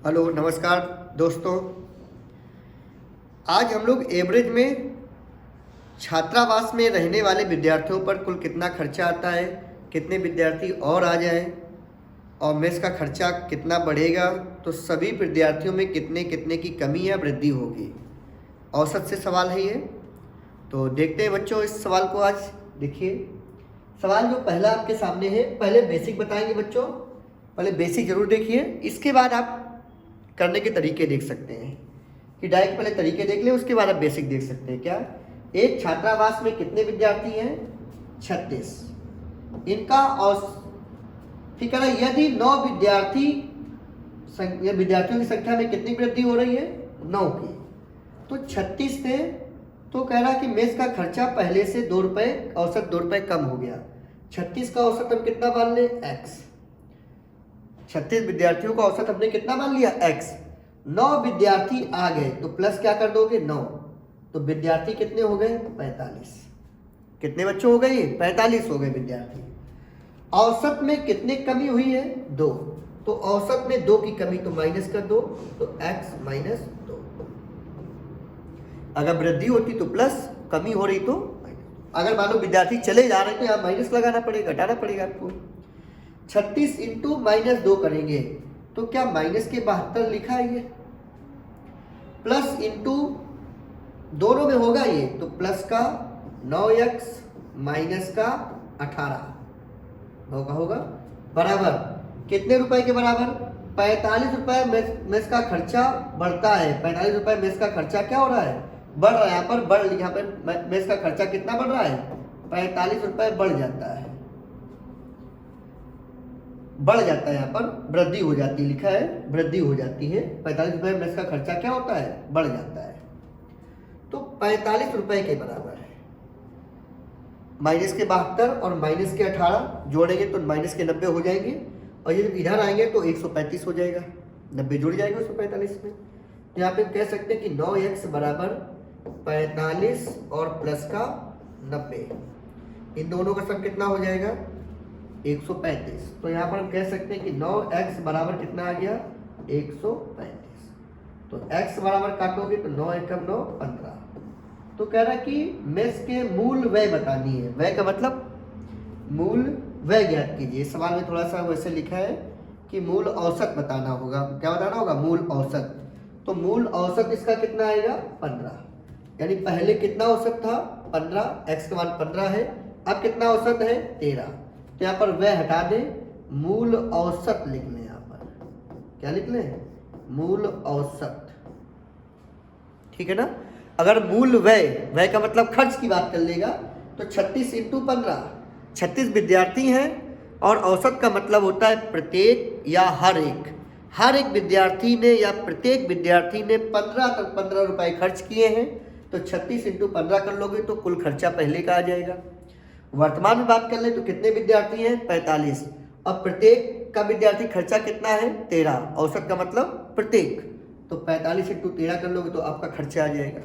Hello नमस्कार दोस्तों। आज हम लोग एवरेज में छात्रावास में रहने वाले विद्यार्थियों पर कुल कितना खर्चा आता है, कितने विद्यार्थी और आ जाए और मेस का खर्चा कितना बढ़ेगा, तो सभी विद्यार्थियों में कितने कितने की कमी या वृद्धि होगी, औसत से सवाल है ये। तो देखते हैं बच्चों इस सवाल को। आज देखिए सवाल जो पहला आपके सामने है, पहले बेसिक बताएंगे बच्चों, पहले बेसिक जरूर देखिए, इसके बाद आप करने के तरीके देख सकते हैं कि डायरेक्ट पहले तरीके देख लें, उसके बाद आप बेसिक देख सकते हैं। क्या एक छात्रावास में कितने विद्यार्थी हैं? 36। इनका ठीक है ना, यदि 9 विद्यार्थियों की संख्या में कितनी वृद्धि हो रही है? 9 की। तो 36 थे, तो कह रहा कि मेस का खर्चा पहले से 2 रुपये, औसत 2 रुपये कम हो गया। 36 का औसत हम कितना मान लें? x। 36 विद्यार्थियों का औसत हमने कितना मान लिया? x। 9 विद्यार्थी आ गए तो प्लस क्या कर दोगे? 9। तो विद्यार्थी कितने हो गए? 45। कितने बच्चों हो गए? 45 हो गए विद्यार्थी। औसत में कितने कमी हुई है? 2। तो औसत में 2 की कमी, तो माइनस कर दो, तो x माइनस 2। अगर वृद्धि होती तो प्लस, कमी हो रही तो माइनस। अगर मान लो विद्यार्थी चले जा रहे हैं तो यहाँ माइनस लगाना पड़ेगा, घटाना पड़ेगा आपको। 36 इंटू माइनस 2 करेंगे तो क्या माइनस के 72 लिखा है ये, प्लस इंटू दोनों में होगा ये, तो प्लस का 9x माइनस का 18 9 का होगा बराबर कितने रुपए के बराबर? 45 रुपए मेस का खर्चा बढ़ता है। 45 रुपए मेस का खर्चा क्या हो रहा है? बढ़ रहा है। यहाँ पर मेस का खर्चा कितना बढ़ रहा है? 45 रुपए बढ़ जाता है, बढ़ जाता है। यहाँ पर वृद्धि हो जाती है, लिखा है वृद्धि हो जाती है। 45 रुपए में इसका खर्चा क्या होता है? बढ़ जाता है। तो 45 रुपए के बराबर है। माइनस के 72 और माइनस के 18 जोड़ेंगे तो माइनस के 90 हो जाएंगे, और ये जब इधर आएंगे तो 135 हो जाएगा। 90 जुड़ जाएगा 145 में। तो यहाँ पे कह सकते हैं कि 9x बराबर 45 और प्लस का 90, इन दोनों का सम कितना हो जाएगा? 135। तो यहाँ पर हम कह सकते हैं कि 9x बराबर कितना आ गया? 135। तो x बराबर काटोगे तो 9 एकम 9 15। तो कह रहा है कि मेस के मूल व्यय बतानी है। व्यय का मतलब मूल व्यय ज्ञात कीजिए। सवाल में थोड़ा सा वैसे लिखा है कि मूल औसत बताना होगा। क्या बताना होगा? मूल औसत। तो मूल औसत इसका कितना आएगा? 15। यानी पहले कितना औसत था? 15, x का मान 15 है, अब कितना औसत है? 13। तो यहाँ पर वह हटा दें, मूल औसत लिख लें। यहाँ पर क्या लिख लें? मूल औसत। ठीक है ना। अगर मूल व्यय का मतलब खर्च की बात कर लेगा तो 36 इंटू 15, 36 विद्यार्थी हैं और औसत का मतलब होता है प्रत्येक या हर एक विद्यार्थी ने या प्रत्येक विद्यार्थी ने 15 रुपए खर्च किए हैं। तो 36 इंटू 15 कर लोगे तो कुल खर्चा पहले का आ जाएगा। वर्तमान में बात कर ले तो कितने विद्यार्थी हैं? 45, और प्रत्येक का विद्यार्थी खर्चा कितना है? 13। औसत का मतलब प्रत्येक, तो 45 इंटू 13 कर लोगे तो आपका खर्चा आ जाएगा।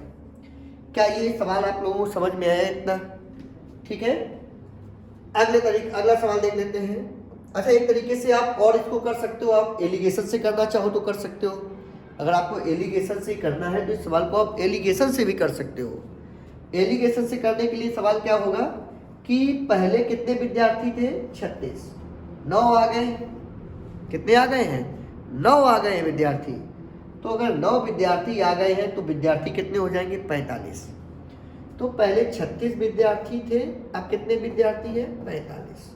क्या ये सवाल आप लोगों को समझ में आया इतना? ठीक है। अगला सवाल देख लेते हैं। अच्छा, एक तरीके से आप और इसको कर सकते हो, आप एलिगेशन से करना चाहो तो कर सकते हो। अगर आपको एलिगेशन से करना है तो इस सवाल को आप एलिगेशन से भी कर सकते हो। एलिगेशन से करने के लिए सवाल क्या होगा कि पहले कितने विद्यार्थी थे? 36, 9 आ गए। कितने आ गए हैं? 9 आ गए हैं विद्यार्थी। तो अगर 9 विद्यार्थी आ गए हैं तो विद्यार्थी कितने हो जाएंगे? 45। तो पहले 36 विद्यार्थी थे, अब कितने विद्यार्थी हैं? 45।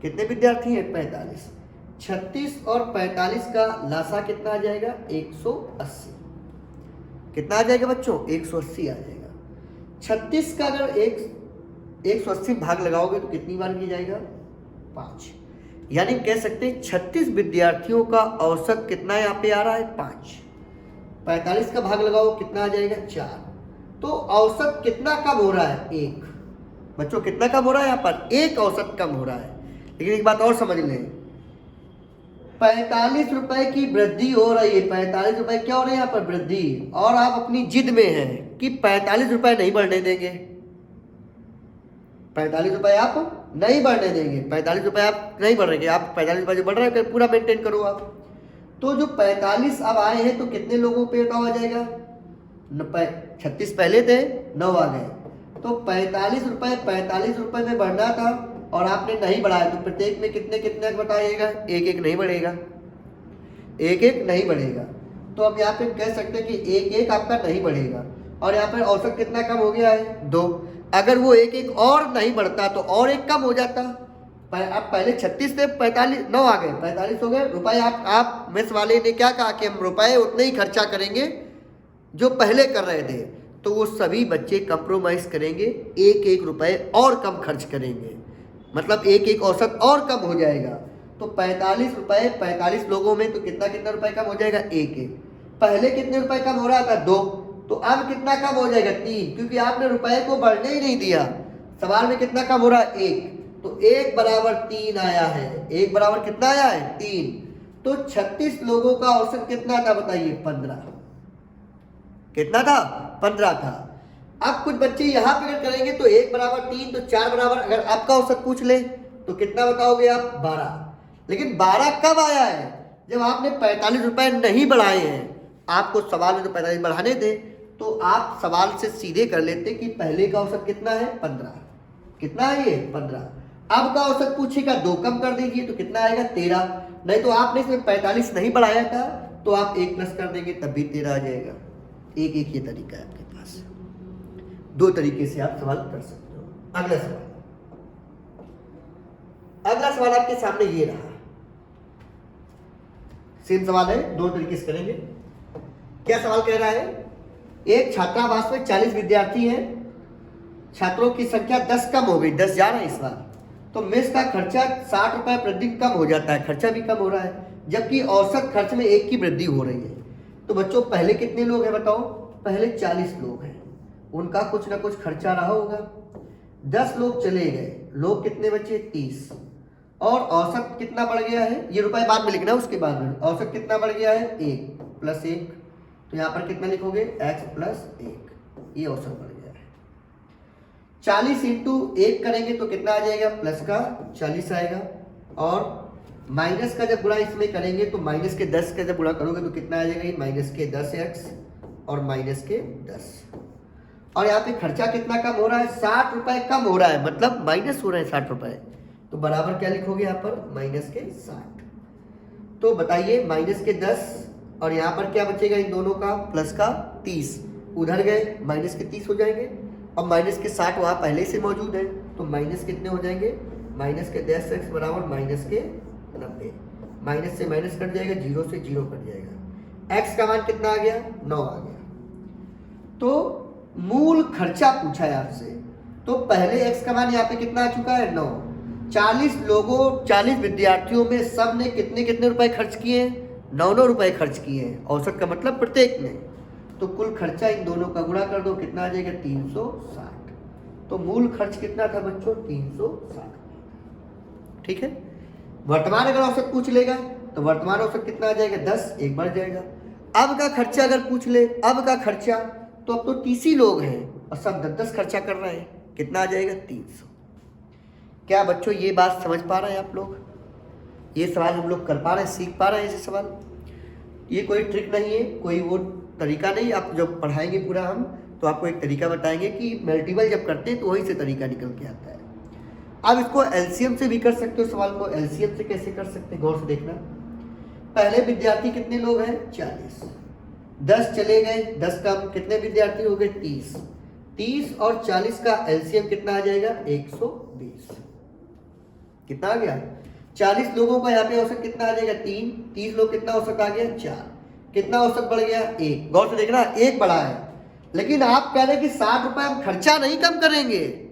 कितने विद्यार्थी हैं? 45। 36 और 45 का लासा कितना आ जाएगा? 180। कितना आ जाएगा बच्चों? 180 आ जाएगा। 36 का अगर 180 भाग लगाओगे तो कितनी बार की जाएगा? 5। यानी कह सकते हैं 36 विद्यार्थियों का औसत कितना यहाँ पे आ रहा है? 5। 45 का भाग लगाओ कितना आ जाएगा? 4। तो औसत कितना कम हो रहा है? 1। बच्चों कितना कम हो रहा है? यहाँ पर 1 औसत कम हो रहा है। लेकिन एक बात और समझ लें, 45 रुपए की वृद्धि हो रही है। 45 रुपए क्या हो रही है यहाँ पर? वृद्धि। और आप अपनी जिद में हैं कि 45 रुपए नहीं बढ़ने देंगे। 45 रुपए आप नहीं बढ़ने देंगे। 45 रुपए आप नहीं बढ़ रहे, आप 45 रुपए जो बढ़ रहे हैं पूरा मेंटेन करो आप। तो जो 45 अब आए हैं तो कितने लोगों पे 9 आ जाएगा? 36 पहले थे, 9 आ गए, तो 45 रुपए में बढ़ना था और आपने नहीं बढ़ाया, तो प्रत्येक में कितने कितने बताइएगा? एक एक नहीं बढ़ेगा, एक एक नहीं बढ़ेगा। तो अब यहाँ पे कह सकते हैं कि एक एक आपका नहीं बढ़ेगा, और यहाँ पे औसत कितना कम हो गया है? 2। अगर वो एक एक और नहीं बढ़ता तो और एक कम हो जाता। अब पहले 36 थे, 45 9 आ गए, 45 हो गए रुपए। आप मेस वाले ने क्या कहा कि हम रुपए उतने ही खर्चा करेंगे जो पहले कर रहे थे, तो वो सभी बच्चे कंप्रोमाइज़ करेंगे, एक एक रुपए और कम खर्च करेंगे, मतलब एक एक औसत और कम हो जाएगा। तो 45 रुपए 45 लोगों में तो कितना कितना रुपए कम हो जाएगा? एक एक। पहले कितने रुपए कम हो रहा था? 2। तो अब कितना कम हो जाएगा? 3, क्योंकि आपने रुपए को बढ़ने ही नहीं दिया। सवाल में कितना कम हो रहा है? 1। तो 1 बराबर 3 आया है। 1 बराबर कितना आया है? 3। तो 36 लोगों का औसत कितना था बताइए? 15। कितना था? 15 था। अब कुछ बच्चे यहाँ पे अगर करेंगे तो 1 बराबर 3, तो 4 बराबर, अगर आपका औसत पूछ ले तो कितना बताओगे आप? 12। लेकिन 12 कब आया है? जब आपने 45 रुपए नहीं बढ़ाए हैं। आपको सवाल में तो 45 बढ़ाने थे, तो आप सवाल से सीधे कर लेते कि पहले का औसत कितना है? 15। कितना है ये? 15। अब का औसत पूछेगा, 2 कम कर दीजिए तो कितना आएगा? 13। नहीं तो आपने इसमें 45 नहीं बढ़ाया था तो आप 1 प्लस कर देंगे तब भी 13 आ जाएगा। एक एक ये तरीका है आपके पास, 2 तरीके से आप सवाल कर सकते हो। अगला सवाल आपके सामने ये रहा, सेम सवाल है, 2 तरीके से करेंगे। क्या सवाल कह रहा है? एक छात्रावास में 40 विद्यार्थी हैं, छात्रों की संख्या 10 कम हो गई, 10 जा रहा है इस बार, तो मेस का खर्चा 60 रुपए प्रति कम हो जाता है, खर्चा भी कम हो रहा है, जबकि औसत खर्च में 1 की वृद्धि हो रही है। तो बच्चों पहले कितने लोग हैं बताओ? पहले 40 लोग हैं, उनका कुछ ना कुछ खर्चा रहा होगा। 10 लोग चले गए, लोग कितने बचे? 30। और औसत कितना बढ़ गया है? ये रुपए बाद में लिखना, उसके बाद में औसत कितना बढ़ गया है? 1 + 1। तो यहाँ पर कितना लिखोगे? x + 1, ये औसत बढ़ गया है। 40 × 1 करेंगे तो कितना आ जाएगा? प्लस का 40 आएगा, और माइनस का जब गुणा इसमें करेंगे तो माइनस के 10 का जब गुणा करोगे तो कितना आ जाएगा? माइनस के 10x और माइनस के 10। और यहाँ पे खर्चा कितना कम हो रहा है? 60 रुपए कम हो रहा है, मतलब माइनस हो रहे हैं 60 रुपए। तो बराबर क्या लिखोगे यहाँ पर? माइनस के 60। तो बताइए, माइनस के 10 और यहाँ पर क्या बचेगा इन दोनों का? प्लस का 30, उधर गए माइनस के 30 हो जाएंगे, और माइनस के 60 वहाँ पहले से मौजूद है, तो माइनस कितने हो जाएंगे? माइनस के 10x बराबर माइनस के 90। माइनस से माइनस कट जाएगा, 0 से 0 कट जाएगा। x का मान कितना आ गया? 9 आ गया। तो मूल खर्चा पूछा है आपसे, तो पहले x का मान यहाँ पे कितना आ चुका है? 9। 40 विद्यार्थियों में सब ने कितने कितने रुपए खर्च किए? 9 रुपए खर्च किए हैं, औसत का मतलब प्रत्येक ने। तो कुल खर्चा इन दोनों का गुणा कर दो, कितना आ जाएगा? 360। तो मूल खर्च कितना था बच्चों? 360। ठीक है। वर्तमान अगर औसत पूछ लेगा तो वर्तमान औसत कितना आ जाएगा? 10, 1 बढ़ जाएगा। अब का खर्चा अगर पूछ ले, अब का खर्चा, तो अब तो 30 ही लोग हैं और सब 10-10 खर्चा कर रहे हैं, कितना आ जाएगा? 300। क्या बच्चों ये बात समझ पा रहे हैं आप लोग? ये सवाल हम लोग कर पा रहे हैं, सीख पा रहे हैं ऐसे सवाल? ये कोई ट्रिक नहीं है, कोई वो तरीका नहीं। आप जब पढ़ाएंगे पूरा हम, तो आपको एक तरीका बताएंगे कि मल्टीपल जब करते हैं तो वहीं से तरीका निकल के आता है। आप इसको एलसीएम से भी कर सकते हो, सवाल को एलसीएम से कैसे कर सकते हैं, गौर से देखना। पहले विद्यार्थी कितने लोग हैं? 40। 10 चले गए, 10 कम, कितने विद्यार्थी हो गए? 30। 30 और 40 का एलसीएम कितना आ जाएगा? 120। कितना आ गया? 40 लोगों का यहाँ पे औसत कितना आ जाएगा? 3। 30 लोग कितना औसत आ गया? 4। कितना औसत बढ़ गया? 1। गौर से देखना, 1 बढ़ा है। लेकिन आप कह रहे हैं कि 60 रुपए हम खर्चा नहीं कम करेंगे।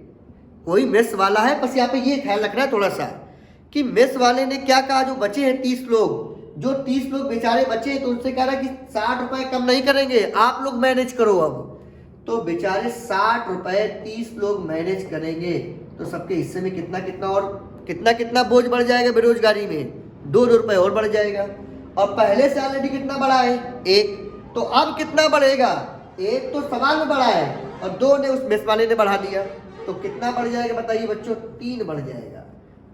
कोई मेस वाला है, बस यहाँ पे ये ख्याल रखना है थोड़ा सा कि मेस वाले ने क्या कहा? जो बचे हैं 30 लोग, जो 30 लोग बेचारे बचे हैं, तो उनसे कह रहा है कि 60 रुपए कम नहीं करेंगे, आप लोग मैनेज करो। अब तो बेचारे 60 रुपए 30 लोग मैनेज करेंगे, तो सबके हिस्से में कितना कितना और कितना बोझ बढ़ जाएगा बेरोजगारी में? 2 रुपए और बढ़ जाएगा। और पहले से ऑलरेडी कितना बढ़ा है? 1। तो अब कितना बढ़ेगा? 1 तो सवाल में बढ़ा है और 2 ने उस मेस वाले ने बढ़ा दिया, तो कितना बढ़ जाएगा बताइए बच्चों? 3 बढ़ जाएगा।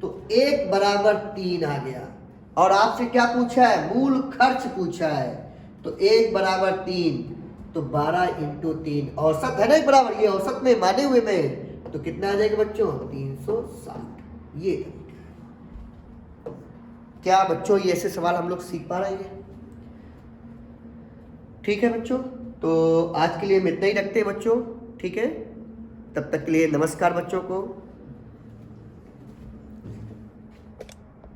तो 1 बराबर 3 आ गया। और आपसे क्या पूछा है, मूल खर्च पूछा है। तो 1 बराबर 3, तो 12 इंटू 3 औसत है ना एक बराबर, ये औसत में माने हुए में, तो कितना आ जाएगा बच्चों 360। ये क्या बच्चों ये ऐसे सवाल हम लोग सीख पा रहे हैं? ठीक है बच्चों, तो आज के लिए हम इतना ही रखते हैं बच्चों। ठीक है, तब तक के लिए नमस्कार बच्चों को।